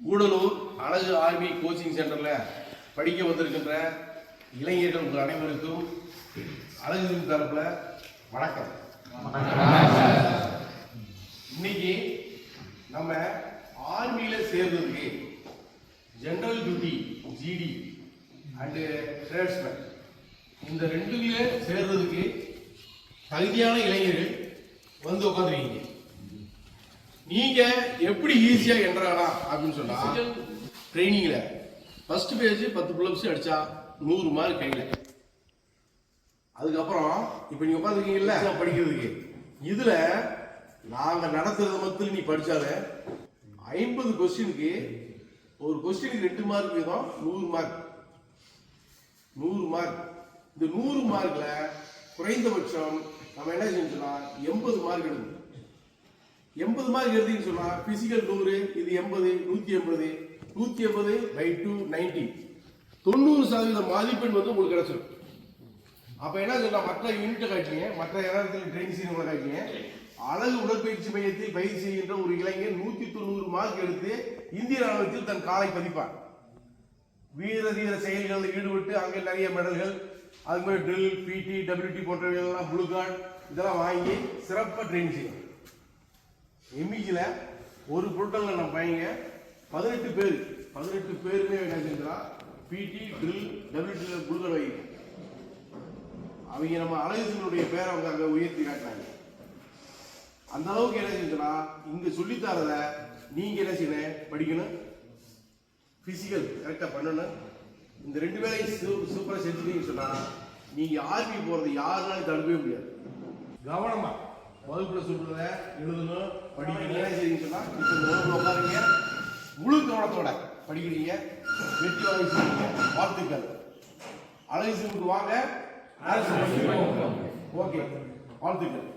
கூடலூர் அழகு army coaching சென்டரில் படிக்க வந்திருக்கின்ற இளைஞர்கள் உங்கள் அனைவருக்கும் அழகு தரப்பில் வணக்கம். இன்னைக்கு நம்ம ஆர்மியில் சேர்றதுக்கு general duty GD and tradesman இந்த ரெண்டுலேயே சேர்றதுக்கு தகுதியான இளைஞர்கள் வந்து உட்காந்துருக்கீங்க. நீங்க எப்படி ஈஸியா என்ட்ராகலாம் அப்படின்னு சொன்னா ட்ரைனிங்ல ஃபர்ஸ்ட் பேஜ் 10 புல்லப்ஸ் அடிச்சா 100 மார்க் கையில. அதுக்கப்புறம் இப்ப நீங்க உட்காந்துருக்கீங்கல்ல படிக்கிறதுக்கு, இதுல நாங்க நடத்துறது மட்டும் நீ படிச்சாலே 50 கொஸ்டினுக்கு ஒரு கொஸ்டினுக்கு 2 மார்க் வீதம் 100 மார்க். 100 மார்க். இந்த 100 மார்க்ல குறைந்தபட்சம் நம்ம என்ன செஞ்சோம்னா 80 மார்க் எடுக்கணும். 80 மார்க் எடுத்தீங்கன்னு சொன்னா பிசிக்கல் 100, இது 80, 180, 180 by 2 90, 90% மதிப்பெண் வந்து உங்களுக்கு கிடைச்சிடும். அப்ப என்ன சொன்னா மற்ற யூனிட்டை காட்டிங்க, மற்ற இடத்துல ட்ரெயின் சீனியர்களை காட்டிங்க, அழகு உடற்பயிற்சி மையத்தில் பயிற்சி செய்கின்ற ஒரு இளைஞர் 190 மார்க் எடுத்து இந்திய ராணுவத்தில் தன் காலை பதிப்பார். வீர தீர செயல்களில் ஈடுபட்டு அங்கே நிறைய மெடல்கள், அது மாதிரி ட்ரில், பிடி, டபிள்யூடி போன்றவைகள்லாம் ப்ளூ கார்டு இதெல்லாம் வாங்கி சிறப்பாக ட்ரெயின் செய்யும். எம்இஜியில் ஒரு புரோட்டல்ல நம்ம பையங்க 18 பேருமே என்ன செஞ்சால் பிடி, ட்ரில், டபிள்யூடியில் ப்ளூ கார்டு வைங்க. அவங்க நம்ம அழகுடைய பேரை அவங்க அங்கே உயர்த்தி காட்டினாங்க. அந்த அளவுக்கு என்ன செஞ்சோன்னா இங்கே சொல்லித்தரத நீங்கள் என்ன செய்யணும், படிக்கணும், பிசிக்கல் கரெக்டாக பண்ணணும். இந்த 2 வேலையும் சூப்பராக செஞ்சுட்டீங்கன்னு சொன்னால் நீங்கள் ஆர்மி போகிறது யாருனாலும் தடுக்கவே முடியாது. கவனமாக வகுப்புல சொல்றத எழுதணும், படிக்கிறீங்க. சரின்னு சொன்னா இப்போ இந்த உட்காருங்க, முழு கவனத்தோட படிக்கிறீங்க, வெற்றி வாங்கி செய்யுங்க. வாழ்த்துக்கள். அழகு வாங்க. ஓகே, வாழ்த்துக்கள்.